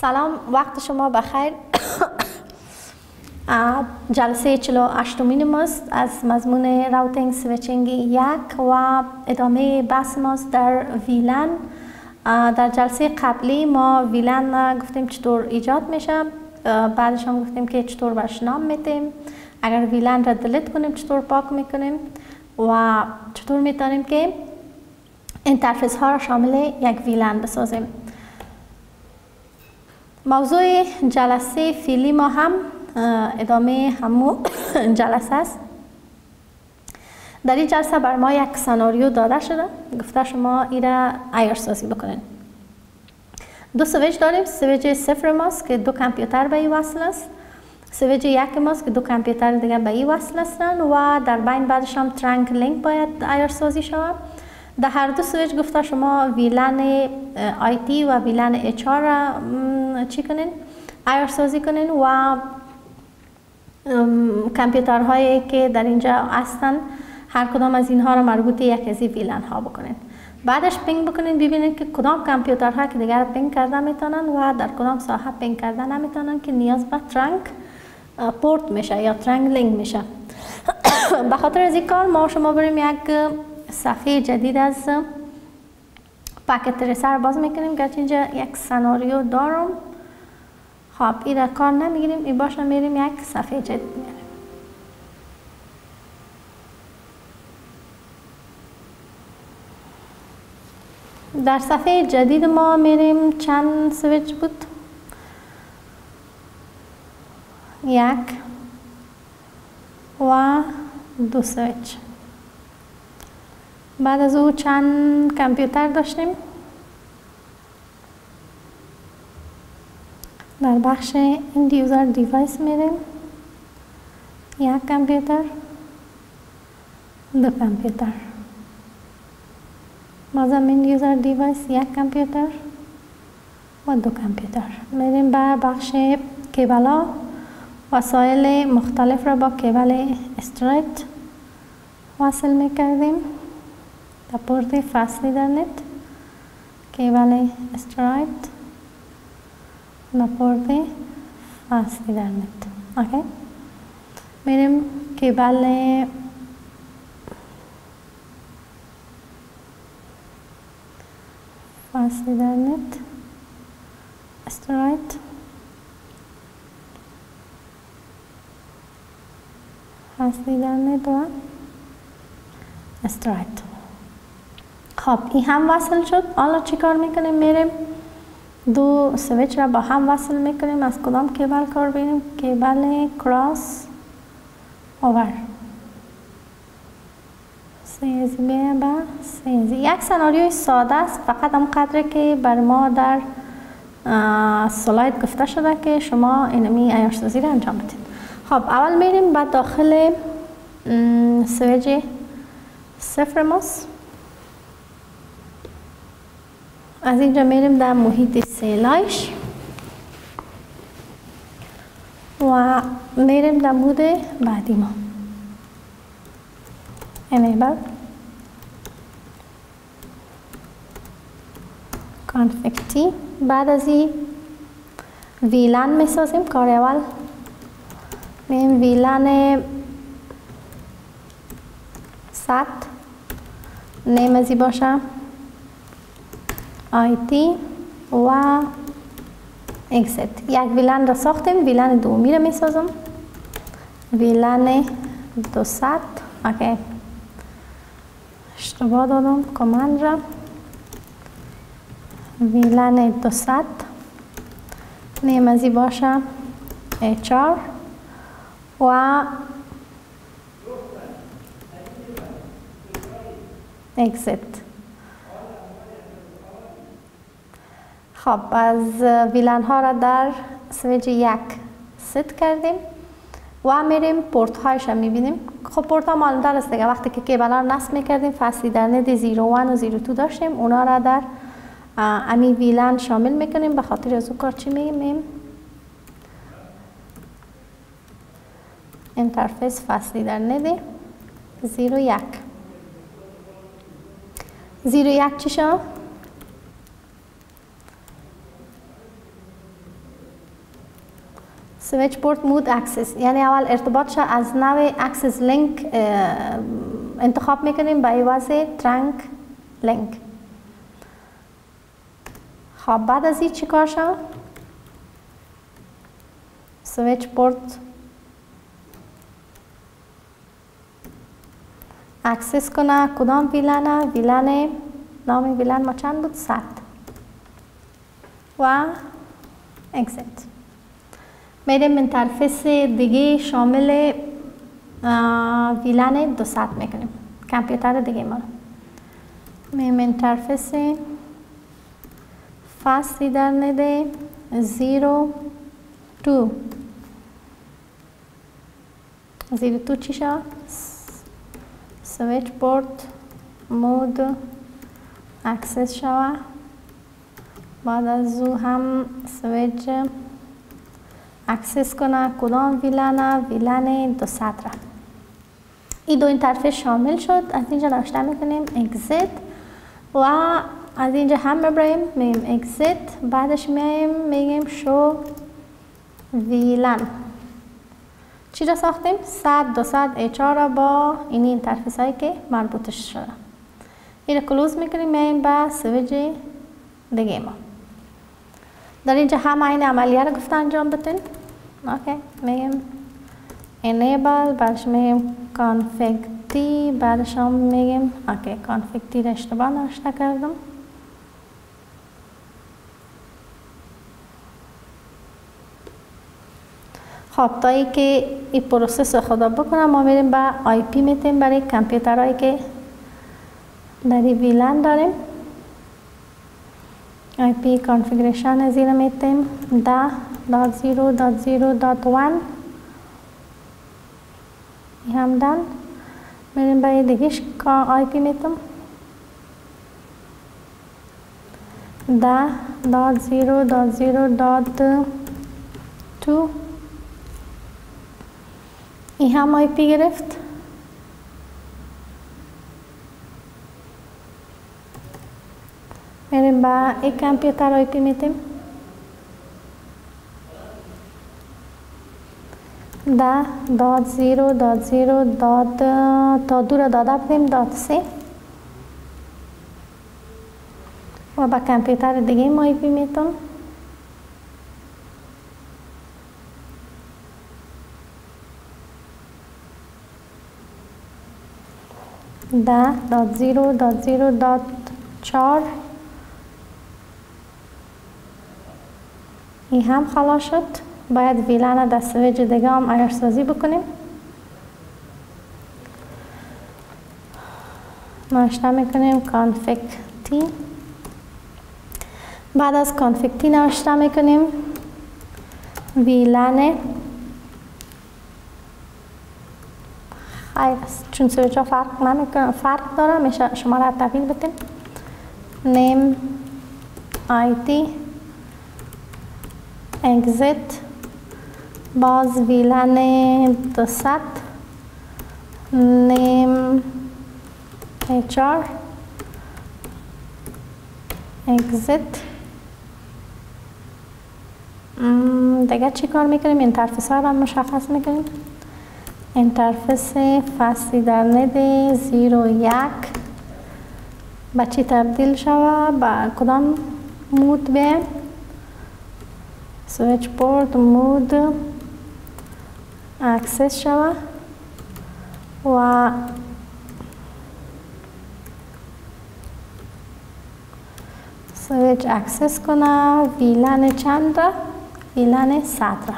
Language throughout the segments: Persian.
سلام، وقت شما بخیر. جلسه 48 ماست از مضمون راوتینگ سویچینگ 1 و ادامه بحث ماست در ویلن. در جلسه قبلی ما ویلن گفتیم چطور ایجاد میشه، بعدش هم گفتیم که چطور برش نام میتیم، اگر ویلن را دلیت کنیم چطور پاک میکنیم و چطور میتونیم که اینترفیس ها را شامل یک ویلن بسازیم. موضوع جلسه فعلی ما هم ادامه همون جلسه است. در این جلسه بر ما یک سناریو داده شده، گفته شما این را عیار سازی بکنین. دو سویچ داریم، سویچ 0 ماست که دو کامپیوتر به این وصل است، سویچ 1 ماست که دو کامپیوتر دیگه به این وصل هستند و در بین بعدش هم ترنک لینک باید عیار سازی شود. در هر دو سویچ گفته شما ویلن آیتی و ویلن اچ آر را چی کنین؟ عیار سازی کنین و کامپیوترهایی که در اینجا هستن هر کدام از اینها را مربوط یک از این ویلن ها بکنین. بعدش پینگ بکنین ببینید که کدام کامپیوترها که دیگر پینگ کرده میتونن و در کدام ساحه پینگ کرده نمیتونن که نیاز به ترنک پورت میشه یا ترنک لینک میشه. به خاطر از این کار ما شما بریم یک صفحه جدید از پاکت تریسر باز میکنیم، گرچه اینجا یک سناریو دارم. خب این را کار نمیگیریم، این باشه میریم یک صفحه جدید میریم. در صفحه جدید ما میریم، چند سویچ بود؟ یک و دو سویچ. بعد از او چند کامپیوتر داشتیم. در بخش end user device میریم، یک کامپیوتر، دو کامپیوتر. بازم end user device یک کامپیوتر و دو کامپیوتر. میریم به بخش کیبل ها، وسایل مختلف را با کیبل استریت وصل میکردیم. در پورت فاست ایترنت کیبل استریت و پورت فاست ایترنت. اوکی، میریم کیبل فاست ایترنت استریت فاست ایترنت و استریت. خب این هم وصل شد. حالا چی کار میکنیم؟ میریم دو سویچ را با هم وصل میکنیم. از کدام کیبل کار بینیم؟ کیبل کراس اوور. سیزی بیم با سیزی. یک سناریوی ساده است، فقط هم قدره که بر ما در سلاید گفته شده که شما اینمی عیارسازی را انجام بدید. خب اول میریم بعد داخل سویچ 0 ماست. از اینجا میریم در محیط سیلایش و میریم در مود بعدی ما enable config t. بعد از این ویلن میسازیم. کار اول میریم ویلن ست نیم ازی باشه آیتی و اگزیت. یک ویلن را ساختیم. ویلن دومی را میسازم. ویلن 200. اوکی، اشتباه دادم کامند را. ویلن 200 نیم ازی باشه HR و اگزیت. خب از ویلن ها را در سویچ 1 ست کردیم و میریم پورت هایش را میبینیم. خب پورت ها معلوم تر است دیگه. وقتی که کیبل ها نصب میکردیم فاست ایترنت 01 و 02 داشتیم، اونا را در امی ویلن شامل میکنیم. به خاطر از او کار چی میگیم؟ اینترفیس فاست ایترنت 01. 01 چی شد؟ سویچ پورت مود اکسس، یعنی اول ارتباطش از نوع اکسس لینک انتخاب میکنیم به عوض ترنک لینک. خب بعد از این چی کار شد؟ سویچ پورت اکسس کنه کدام ویلن؟ ویلن نام ویلن ما چند بود؟ 100 و اکزیت. میریم اینترفیس دیگه شامل ویلن 200 میکنیم، کامپیوتر دیگه ما. میریم اینترفیس فاست ایترنت 02 چی شد؟ سویچ پورت مود اکسس شود. بعد از او هم سویچ اکسس کنه کدام ویلن؟ ویلن 200 را. این دو اینترفیس شامل شد. از اینجا نوشته میکنیم اگزیت و از اینجا هم میبریم میگیم اگزیت، بعدش میگیم شو ویلن. چی را ساختیم؟ 100 200 HR را با این اینترفیس هایی که مربوطش شده. این را کلوز میکنیم میگیم به سویچ دیگه ما. در اینجا هم این عملیه را گفته انجام بتین. اوکی، میگیم enable، بعدش میگیم config t، بعدش هم میگیم اوکی config t را اشتباه نوشته کردم. خب تا ای که این پروسس خدا بکنم ما میریم به آی پی میتیم برای کامپیوترهایی که در این ویلن داریم. آی پی کانفیگریشن از این میتیم 10.0.0.1 این هم دن. میریم برای دیگهش آی پی میتیم 10.0.0.2 این هم آی پی گرفت. میریم با یک کامپیوتر آی پی میتیم 10.0.0. تا دو را داده بدیم .3 و با کامپیوتر دیگه ما آی پی میتیم 10.0.0.4 این هم خلاص شد. باید ویلن در سویچ دیگه هم عیارسازی بکنیم. نوشته میکنیم config t. بعد از config t نوشته میکنیم ویلن خیر است چون سویچ ها فرق داره میشه شما را تغییر بدین. name it exit باز ویلن 200 name HR exit. دیگه چی کار میکنیم؟ اینترفیس ها را مشخص میکنیم. اینترفیس فاست ایترنت 01 به چی تبدیل شود؟ به کدام مود به سویچ پورت مود اکسس شود و سویچ اکسس کنه ویلن چند را؟ ویلن 100 را.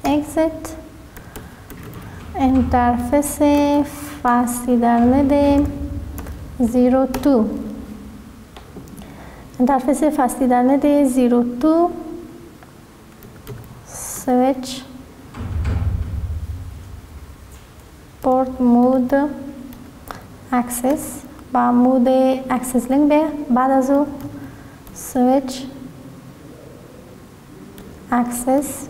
اگزیت. اینترفیس فاست ایترنت 02 اینترفیس فاست ایترنت 02 سویچ پورت مود اکسس با مود اکسس لینک به بعد از او سویچ اکسس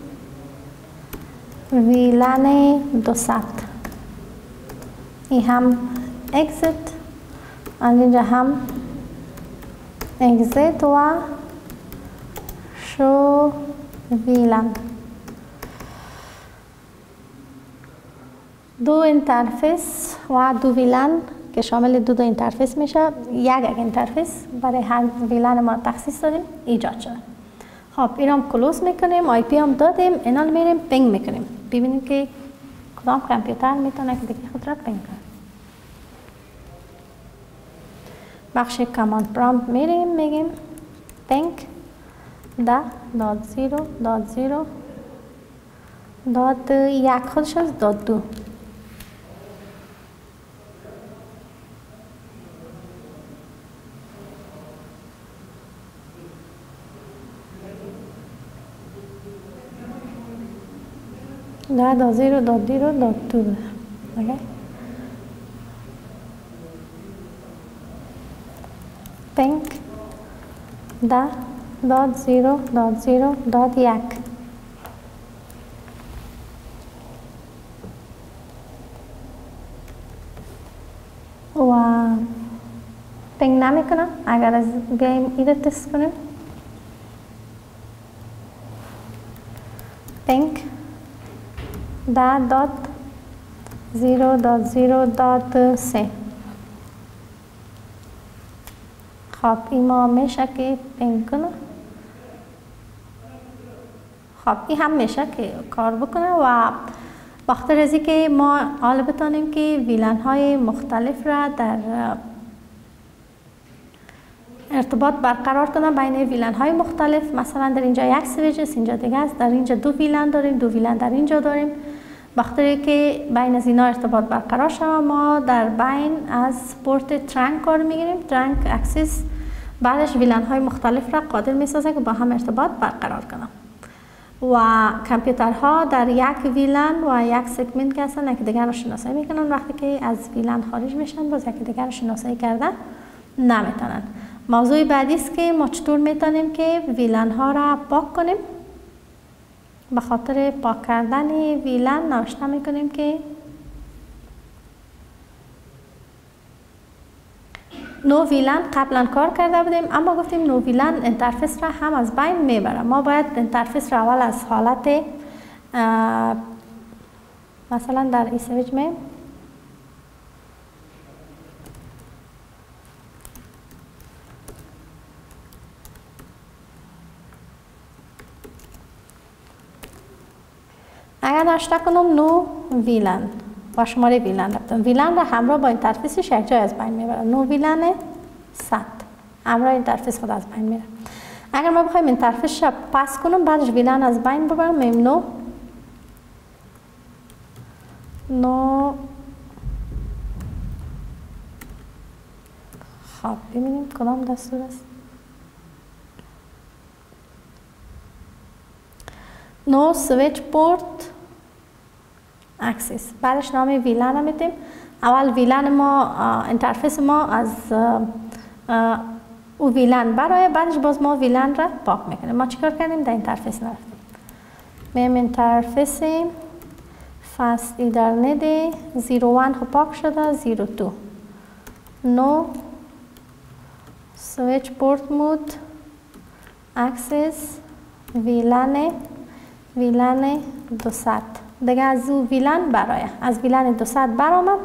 ویلن 200 این هم اگزیت. اینجا هم اگزیت و شو ویلن. دو اینترفیس و دو ویلن که شامل دو اینترفیس میشه. یک اینترفیس برای هر ویلن ما تخصیص دادیم ایجاد شده. خب این هم کلوز میکنیم. آی پی هم دادیم. اینا رو میریم پینگ میکنیم. ببینیم که کدام کامپیوتر میتونه که دیگه خود را پینگ کنه. بخش کاماند پرامپت میریم میگیم پینگ 10.0.0.1 خودش از .2. Okay. Ping 10.0.0.1. و پینگ نمیکنه. اگر از بیایم ایده تست کنیم پینگ 10.0.0.3. خب این ما میشه که پینگ کنه. خب این هم میشه که کار بکنه و بخاطر از اینکه ما حالا بتانیم که ویلن های مختلف را در ارتباط برقرار کنه بین ویلن های مختلف. مثلا در اینجا یک سویچ است، اینجا دیگه است، در اینجا دو ویلن داریم، دو ویلن در اینجا داریم. بخاطر که بین از اینا ارتباط برقرار شود ما در بین از پورت ترنک کار میگیریم. ترنک اکسس بعدش ویلن های مختلف را قادر میسازه که با هم ارتباط برقرار کنه. و کامپیوترها در یک ویلن و یک سگمنت که هستن یکی دیگر رو شناسایی میکنن. وقتی که از ویلن خارج میشن باز یکی دیگر رو شناسایی کردن نمیتونن. موضوع بعدی است که ما چطور میتونیم که ویلن ها را پاک کنیم. به خاطر پاک کردن ویلن نوشته میکنیم که نو ویلن قبلا کار کرده بودیم اما گفتیم نو ویلن اینترفیس را هم از بین میبره. ما باید اینترفیس را اول از حالت مثلا در این سویچ می اگر داشته کنم نو ویلن با شماره ویلن رفتم، ویلن را همراه با اینترفیسش یک جای از بین میبره. نو ویلن 100 همراه اینترفیس خود از بین میره. اگر ما بخوایم اینترفیسش را پس کنم بعدش ویلن از بین ببرم میم نو خب ببینیم کدام دستور است. نو سویچ پورت اکسس. بعدش نام ویلن رو میدیم. اول ویلن ما اینترفیس ما از او ویلن برای بعدش باز ما ویلن را پاک میکنیم. ما چیکار کردیم؟ در اینترفیس نرفتیم. میم اینترفیس فاست ایترنت 01 خب پاک شده 02 نو سویچ پورت مود اکسس ویلن 200 دیگه از او ویلن برای از ویلن 200 برآمد.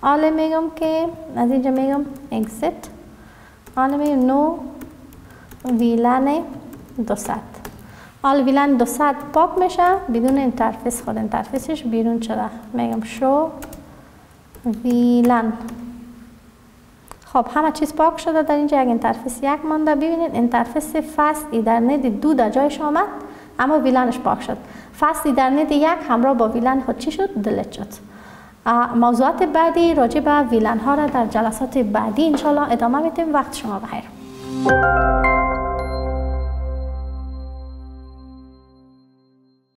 حالا میگم که از اینجا میگم اگزیت. حالا میگم نو ویلن 200. حالا ویلن 200 پاک میشه بدون اینترفیس. خود اینترفیسش بیرون شده. میگم شو ویلن. خب همه چیز پاک شده. در اینجا یک اینترفیس یک مانده. ببینید اینترفیس فاست ایترنت 2 در جایش آمد اما ویلنش پاک شد. فاست ایترنت 1 همراه با ویلن خود چی شد؟ دلیت شد. موضوعات بعدی راجع به ویلن ها را در جلسات بعدی انشالله ادامه میدیم. وقت شما بخیر.